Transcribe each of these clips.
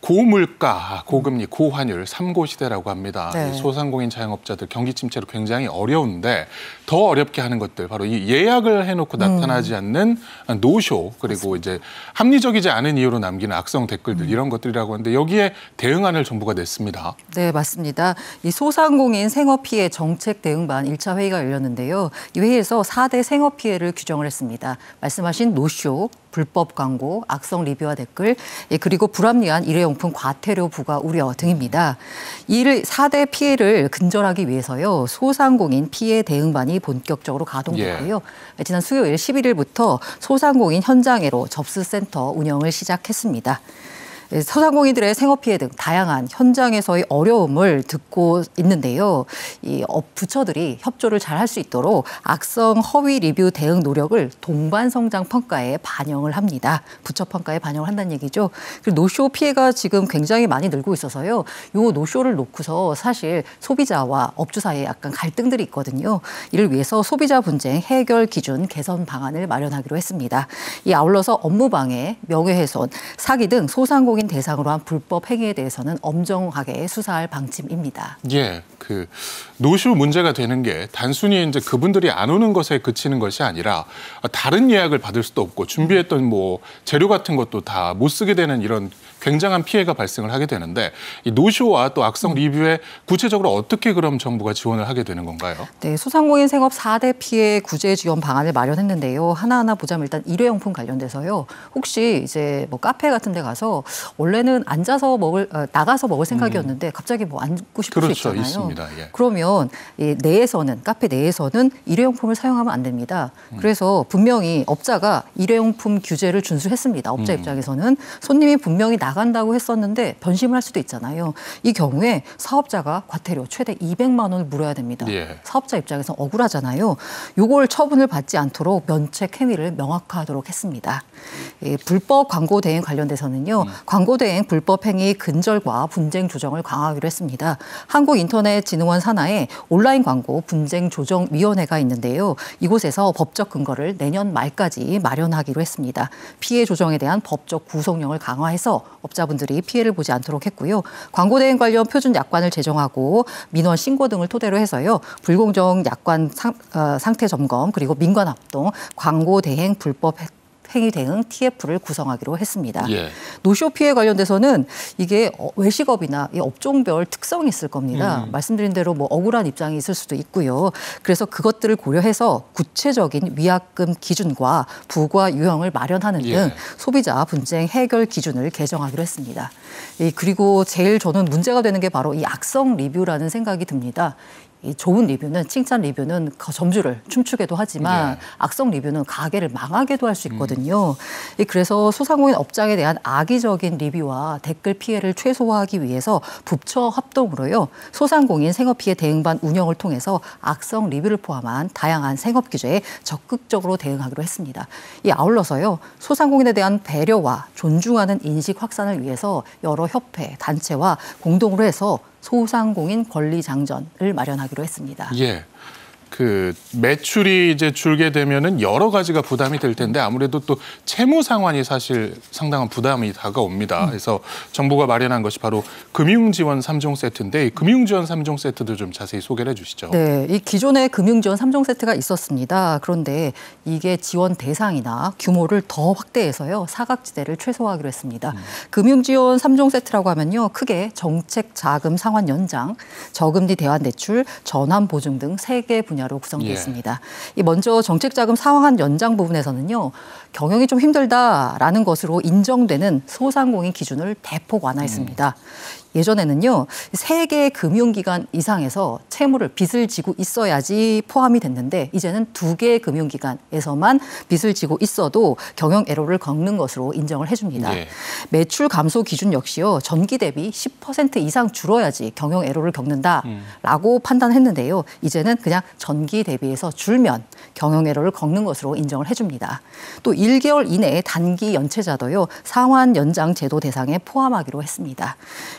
고물가, 고금리, 고환율 3고 시대라고 합니다. 네. 이 소상공인 자영업자들 경기 침체로 굉장히 어려운데 더 어렵게 하는 것들 바로 이 예약을 해놓고 나타나지 않는 노쇼 그리고 맞습니다. 이제 합리적이지 않은 이유로 남기는 악성 댓글들 이런 것들이라고 하는데 여기에 대응안을 정부가 냈습니다. 네, 맞습니다. 이 소상공인 생업피해 정책 대응반 1차 회의가 열렸는데요. 이 회의에서 4대 생업피해를 규정을 했습니다. 말씀하신 노쇼, 불법 광고, 악성 리뷰와 댓글, 그리고 불합리한 일회용품 과태료 부과 우려 등입니다. 이 4대 피해를 근절하기 위해서요. 소상공인 피해 대응반이 본격적으로 가동됐고요. 지난 수요일 11일부터 소상공인 현장애로 접수센터 운영을 시작했습니다. 소상공인들의 생업피해 등 다양한 현장에서의 어려움을 듣고 있는데요. 이 부처들이 협조를 잘 할 수 있도록 악성 허위 리뷰 대응 노력을 동반성장 평가에 반영을 합니다. 부처 평가에 반영을 한다는 얘기죠. 그리고 노쇼 피해가 지금 굉장히 많이 늘고 있어서요. 요 노쇼를 놓고서 사실 소비자와 업주 사이에 약간 갈등들이 있거든요. 이를 위해서 소비자 분쟁 해결 기준 개선 방안을 마련하기로 했습니다. 이 아울러서 업무방해, 명예훼손, 사기 등 소상공인 대상으로 한 불법 행위에 대해서는 엄정하게 수사할 방침입니다. 예, 그 노쇼 문제가 되는 게 단순히 이제 그분들이 안 오는 것에 그치는 것이 아니라 다른 예약을 받을 수도 없고 준비했던 뭐 재료 같은 것도 다 못 쓰게 되는 이런 굉장한 피해가 발생을 하게 되는데 이 노쇼와 또 악성 리뷰에 구체적으로 어떻게 그럼 정부가 지원을 하게 되는 건가요? 네, 소상공인 생업 4대 피해 구제 지원 방안을 마련했는데요. 하나하나 보자면 일단 일회용품 관련돼서요. 혹시 이제 뭐 카페 같은 데 가서 원래는 앉아서 나가서 먹을 생각이었는데 갑자기 뭐 앉고 싶을 수 있잖아요. 있습니다. 예. 그러면 이 내에서는 카페 내에서는 일회용품을 사용하면 안 됩니다. 그래서 분명히 업자가 일회용품 규제를 준수했습니다. 업자 입장에서는 손님이 분명히 나간다고 했었는데 변심을 할 수도 있잖아요. 이 경우에 사업자가 과태료 최대 200만 원을 물어야 됩니다. 예. 사업자 입장에서 억울하잖아요. 요걸 처분을 받지 않도록 면책 행위를 명확화하도록 했습니다. 불법 광고 대행 관련돼서는요. 광고 대행 불법 행위 근절과 분쟁 조정을 강화하기로 했습니다. 한국인터넷진흥원 산하에 온라인 광고 분쟁 조정 위원회가 있는데요. 이곳에서 법적 근거를 내년 말까지 마련하기로 했습니다. 피해 조정에 대한 법적 구속력을 강화해서 업자분들이 피해를 보지 않도록 했고요. 광고 대행 관련 표준 약관을 제정하고 민원 신고 등을 토대로 해서요. 불공정 약관 상태 점검 그리고 민관 합동 광고 대행 불법 행위 대응 TF를 구성하기로 했습니다. 예. 노쇼 피해 관련돼서는 이게 외식업이나 이 업종별 특성이 있을 겁니다. 말씀드린 대로 뭐 억울한 입장이 있을 수도 있고요. 그래서 그것들을 고려해서 구체적인 위약금 기준과 부과 유형을 마련하는 등 소비자 분쟁 해결 기준을 개정하기로 했습니다. 그리고 제일 저는 문제가 되는 게 바로 이 악성 리뷰라는 생각이 듭니다. 이 좋은 리뷰는 칭찬 리뷰는 점주를 춤추게도 하지만 악성 리뷰는 가게를 망하게도 할 수 있거든요. 그래서 소상공인 업장에 대한 악의적인 리뷰와 댓글 피해를 최소화하기 위해서 부처 합동으로요. 소상공인 생업피해 대응반 운영을 통해서 악성 리뷰를 포함한 다양한 생업 규제에 적극적으로 대응하기로 했습니다. 이 아울러서요. 소상공인에 대한 배려와 존중하는 인식 확산을 위해서 여러 협회, 단체와 공동으로 해서 소상공인 권리 장전을 마련하기로 했습니다. 예. 그 매출이 이제 줄게 되면은 여러 가지가 부담이 될 텐데 아무래도 또 채무 상환이 사실 상당한 부담이 다가옵니다. 그래서 정부가 마련한 것이 바로 금융지원 3종 세트인데 이 금융지원 3종 세트도 좀 자세히 소개를 해주시죠. 네, 이 기존에 금융지원 3종 세트가 있었습니다. 그런데 이게 지원 대상이나 규모를 더 확대해서요. 사각지대를 최소화하기로 했습니다. 금융지원 3종 세트라고 하면요. 크게 정책 자금 상환 연장, 저금리 대환 대출, 전환 보증 등 3개 분야로 구성되어 있습니다. 먼저 정책자금 상환 연장 부분에서는요. 경영이 좀 힘들다라는 것으로 인정되는 소상공인 기준을 대폭 완화했습니다. 예전에는요. 3개 금융기관 이상에서 채무를 빚을 지고 있어야지 포함이 됐는데 이제는 2개 금융기관에서만 빚을 지고 있어도 경영 애로를 겪는 것으로 인정을 해줍니다. 매출 감소 기준 역시요. 전기 대비 10% 이상 줄어야지 경영 애로를 겪는다라고 판단했는데요. 이제는 그냥 전기 대비해서 줄면 경영 애로를 겪는 것으로 인정을 해줍니다. 또 1개월 이내에 단기 연체자도요. 상환 연장 제도 대상에 포함하기로 했습니다.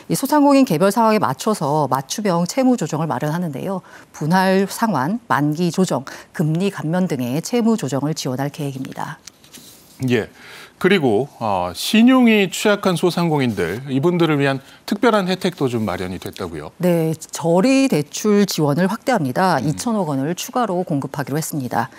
이 소상공인 개별 상황에 맞춰서 맞춤형 채무 조정을 마련하는데요. 분할 상환, 만기 조정, 금리 감면 등의 채무 조정을 지원할 계획입니다. 예. 그리고 신용이 취약한 소상공인들 이분들을 위한 특별한 혜택도 좀 마련이 됐다고요. 네, 저리 대출 지원을 확대합니다. 2천억 원을 추가로 공급하기로 했습니다.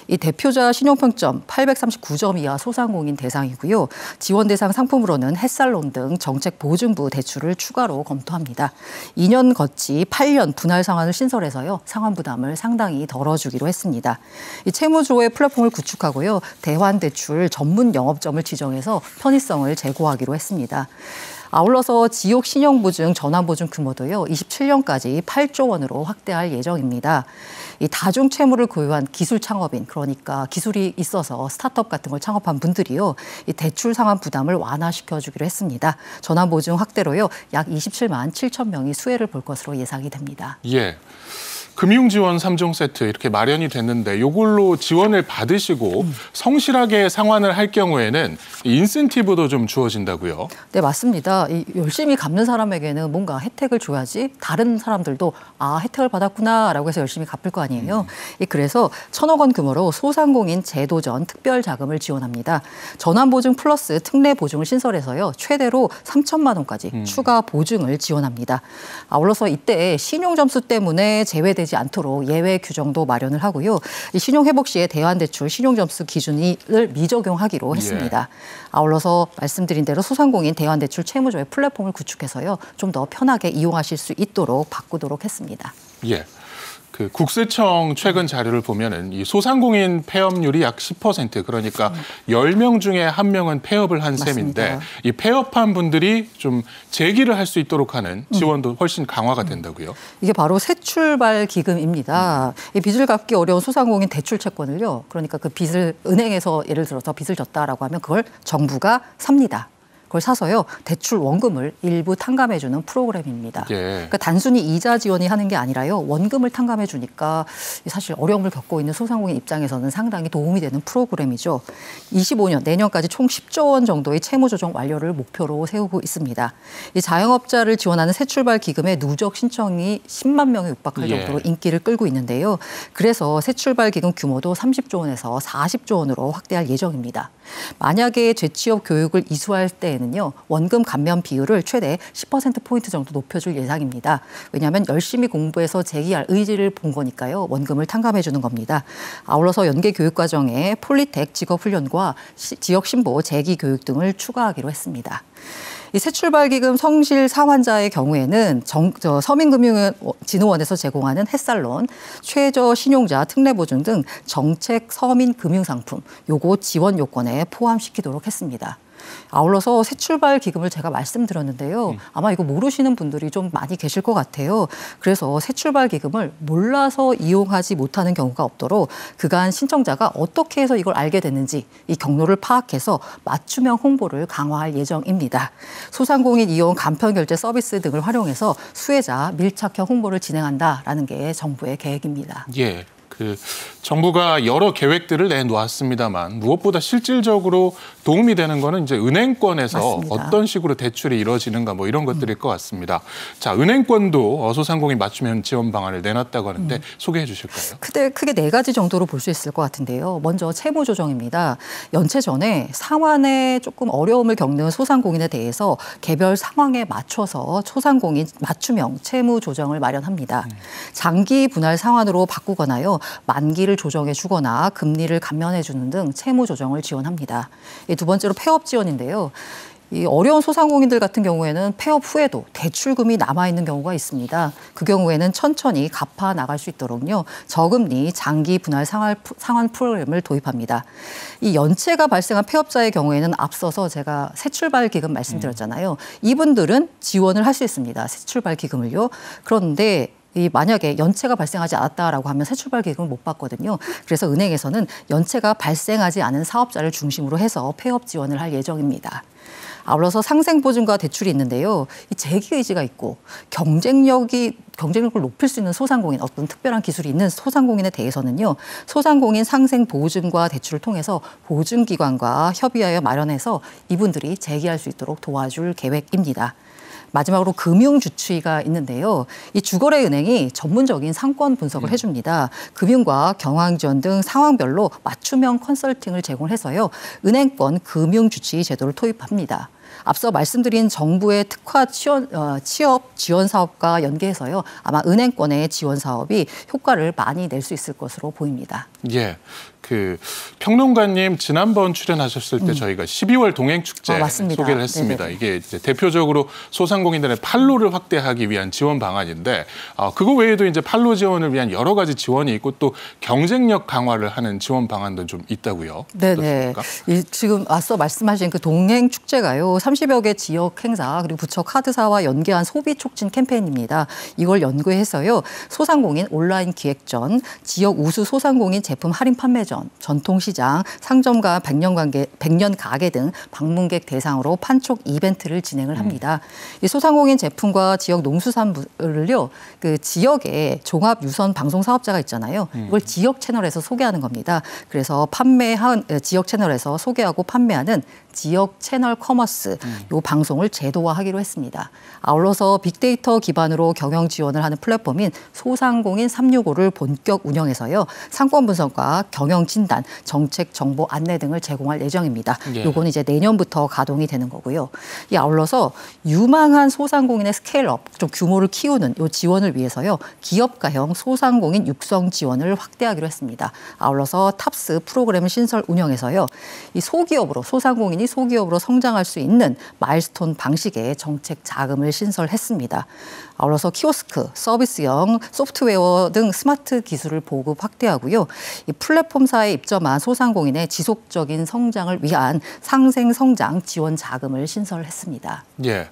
이 대표자 신용평점 839점 이하 소상공인 대상이고요. 지원 대상 상품으로는 햇살론 등 정책보증부 대출을 추가로 검토합니다. 2년 거치 8년 분할 상환을 신설해서요. 상환 부담을 상당히 덜어주기로 했습니다. 이 채무조회 플랫폼을 구축하고요. 대환대출 전문 영업점을 지정해서 편의성을 제고하기로 했습니다. 아울러서 지역 신용보증, 전환보증 규모도요, 27년까지 8조 원으로 확대할 예정입니다. 이 다중 채무를 고유한 기술 창업인, 그러니까 기술이 있어서 스타트업 같은 걸 창업한 분들이요, 이 대출 상환 부담을 완화시켜주기로 했습니다. 전환보증 확대로요, 약 27만 7천 명이 수혜를 볼 것으로 예상이 됩니다. 예. 금융지원 3종 세트 이렇게 마련이 됐는데 이걸로 지원을 받으시고 성실하게 상환을 할 경우에는 인센티브도 좀 주어진다고요? 네, 맞습니다. 이 열심히 갚는 사람에게는 뭔가 혜택을 줘야지 다른 사람들도 혜택을 받았구나라고 해서 열심히 갚을 거 아니에요. 그래서 1,000억 원 규모로 소상공인 제도전 특별 자금을 지원합니다. 전환보증 플러스 특례 보증을 신설해서요. 최대로 3천만 원까지 추가 보증을 지원합니다. 아울러서 이때 신용점수 때문에 제외되지 않도록 예외 규정도 마련을 하고요. 이 신용회복 시에 대환대출 신용점수 기준을 미적용하기로 했습니다. 아울러서 말씀드린 대로 소상공인 대환대출 채무조회 플랫폼을 구축해서요. 좀 더 편하게 이용하실 수 있도록 바꾸도록 했습니다. 예. 그 국세청 최근 자료를 보면은 이 소상공인 폐업률이 약 10%, 그러니까 10명 중에 1명은 폐업을 한 셈인데 이 폐업한 분들이 좀 재기를 할 수 있도록 하는 지원도 훨씬 강화가 된다고요? 이게 바로 새출발 기금입니다. 이 빚을 갚기 어려운 소상공인 대출 채권을요. 그러니까 그 빚을 은행에서 예를 들어서 빚을 졌다라고 하면 그걸 정부가 삽니다. 그걸 사서요. 대출 원금을 일부 탕감해주는 프로그램입니다. 예. 그러니까 단순히 이자 지원이 하는 게 아니라요. 원금을 탕감해 주니까 사실 어려움을 겪고 있는 소상공인 입장에서는 상당히 도움이 되는 프로그램이죠. 25년 내년까지 총 10조 원 정도의 채무 조정 완료를 목표로 세우고 있습니다. 이 자영업자를 지원하는 새출발 기금의 누적 신청이 10만 명에 육박할 정도로 인기를 끌고 있는데요. 그래서 새출발 기금 규모도 30조 원에서 40조 원으로 확대할 예정입니다. 만약에 재취업 교육을 이수할 때에는요. 원금 감면 비율을 최대 10%포인트 정도 높여줄 예상입니다. 왜냐하면 열심히 공부해서 재기할 의지를 본 거니까요. 원금을 탕감해 주는 겁니다. 아울러서 연계 교육 과정에 폴리텍 직업훈련과 지역 신보 재기 교육 등을 추가하기로 했습니다. 이 새출발기금 성실 상환자의 경우에는 서민금융진흥원에서 제공하는 햇살론, 최저 신용자 특례보증 등 정책 서민금융상품 요거 지원 요건에 포함시키도록 했습니다. 아울러서 새출발 기금을 제가 말씀드렸는데요. 아마 이거 모르시는 분들이 좀 많이 계실 것 같아요. 그래서 새출발 기금을 몰라서 이용하지 못하는 경우가 없도록 그간 신청자가 어떻게 해서 이걸 알게 됐는지 이 경로를 파악해서 맞춤형 홍보를 강화할 예정입니다. 소상공인 이용 간편결제 서비스 등을 활용해서 수혜자 밀착형 홍보를 진행한다라는 게 정부의 계획입니다. 예. 정부가 여러 계획들을 내놓았습니다만 무엇보다 실질적으로 도움이 되는 거는 이제 은행권에서 맞습니다. 어떤 식으로 대출이 이루어지는가 뭐 이런 것들일 것 같습니다. 자, 은행권도 소상공인 맞춤형 지원 방안을 내놨다고 하는데 소개해 주실까요? 크게 4가지 정도로 볼 수 있을 것 같은데요. 먼저 채무 조정입니다. 연체 전에 상환에 조금 어려움을 겪는 소상공인에 대해서 개별 상황에 맞춰서 소상공인 맞춤형 채무 조정을 마련합니다. 장기 분할 상환으로 바꾸거나요. 만기를 조정해 주거나 금리를 감면해 주는 등 채무 조정을 지원합니다. 두 번째로 폐업 지원인데요. 이 어려운 소상공인들 같은 경우에는 폐업 후에도 대출금이 남아있는 경우가 있습니다. 그 경우에는 천천히 갚아 나갈 수 있도록요. 저금리 장기 분할 상환 프로그램을 도입합니다. 이 연체가 발생한 폐업자의 경우에는 앞서서 제가 새출발 기금 말씀드렸잖아요. 이분들은 지원을 할 수 있습니다. 새출발 기금을요. 그런데 만약에 연체가 발생하지 않았다라고 하면 새출발 기금을 못 받거든요. 그래서 은행에서는 연체가 발생하지 않은 사업자를 중심으로 해서 폐업 지원을 할 예정입니다. 아울러서 상생보증과 대출이 있는데요. 이 재기 의지가 있고 경쟁력을 높일 수 있는 소상공인, 어떤 특별한 기술이 있는 소상공인에 대해서는요. 소상공인 상생보증과 대출을 통해서 보증기관과 협의하여 마련해서 이분들이 재기할 수 있도록 도와줄 계획입니다. 마지막으로 금융주치의가 있는데요. 이 주거래은행이 전문적인 상권 분석을 해줍니다. 금융과 경황지원 등 상황별로 맞춤형 컨설팅을 제공해서요. 은행권 금융주치의 제도를 도입합니다. 앞서 말씀드린 정부의 특화 취업 지원 사업과 연계해서요. 아마 은행권의 지원 사업이 효과를 많이 낼 수 있을 것으로 보입니다. 예. 평론가님 지난번 출연하셨을 때 저희가 12월 동행축제 소개를 했습니다. 네네. 이게 이제 대표적으로 소상공인들의 판로를 확대하기 위한 지원 방안인데 그거 외에도 이제 판로 지원을 위한 여러 가지 지원이 있고 또 경쟁력 강화를 하는 지원 방안도 좀 있다고요. 네네. 지금 앞서 말씀하신 그 동행축제가요. 30여 개 지역 행사 그리고 부처 카드사와 연계한 소비 촉진 캠페인입니다. 이걸 연구해서요. 소상공인 온라인 기획전, 지역 우수 소상공인 제품 할인 판매전, 전통시장, 상점가 100년 가게 등 방문객 대상으로 판촉 이벤트를 진행을 합니다. 이 소상공인 제품과 지역 농수산물을요, 그 지역에 종합 유선 방송 사업자가 있잖아요. 이걸 지역 채널에서 소개하는 겁니다. 그래서 지역 채널에서 소개하고 판매하는 지역 채널 커머스 요 방송을 제도화하기로 했습니다. 아울러서 빅데이터 기반으로 경영 지원을 하는 플랫폼인 소상공인 365를 본격 운영해서요. 상권 분석과 경영 진단, 정책 정보 안내 등을 제공할 예정입니다. 요거는 이제 내년부터 가동이 되는 거고요. 이 아울러서 유망한 소상공인의 스케일업, 좀 규모를 키우는 요 지원을 위해서요. 기업가형 소상공인 육성 지원을 확대하기로 했습니다. 아울러서 탑스 프로그램을 신설 운영해서요. 이 소상공인이 소기업으로 성장할 수 있는 마일스톤 방식의 정책 자금을 신설했습니다. 아울러서 키오스크, 서비스형 소프트웨어 등 스마트 기술을 보급 확대하고요. 이 플랫폼사에 입점한 소상공인의 지속적인 성장을 위한 상생성장 지원 자금을 신설했습니다. 예.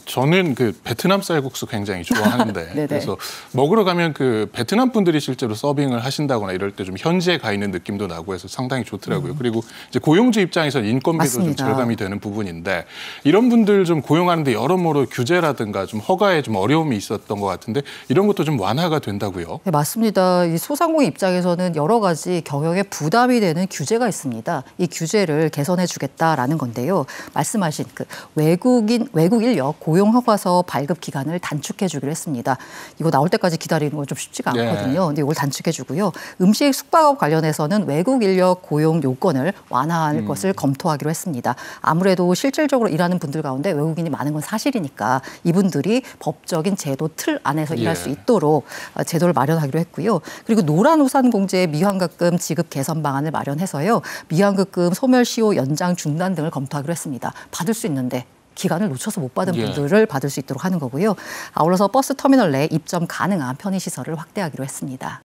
저는 베트남 쌀국수 굉장히 좋아하는데 그래서 먹으러 가면 베트남 분들이 실제로 서빙을 하신다거나 이럴 때 좀 현지에 가 있는 느낌도 나고 해서 상당히 좋더라고요. 그리고 이제 고용주 입장에서 인건비도 좀 절감이 되는 부분인데 이런 분들 좀 고용하는데 여러모로 규제라든가 좀 허가에 좀 어려움이 있었던 것 같은데 이런 것도 좀 완화가 된다고요? 네, 맞습니다. 이 소상공인 입장에서는 여러 가지 경영에 부담이 되는 규제가 있습니다. 이 규제를 개선해 주겠다라는 건데요. 말씀하신 외국 인력 고용 허가서 발급 기간을 단축해 주기로 했습니다. 이거 나올 때까지 기다리는 건 좀 쉽지가 않거든요. 근데 이걸 단축해 주고요. 음식 숙박업 관련해서는 외국 인력 고용 요건을 완화할 것을 검토하기로 했습니다. 아무래도 실질적으로 일하는 분들 가운데 외국인이 많은 건 사실이니까 이분들이 법적인 제도 틀 안에서 일할 수 있도록 제도를 마련하기로 했고요. 그리고 노란우산공제 미환급금 지급 개선 방안을 마련해서요. 미환급금 소멸시효 연장 중단 등을 검토하기로 했습니다. 받을 수 있는데 기간을 놓쳐서 못 받은 분들을 받을 수 있도록 하는 거고요. 아울러서 버스 터미널 내 입점 가능한 편의시설을 확대하기로 했습니다.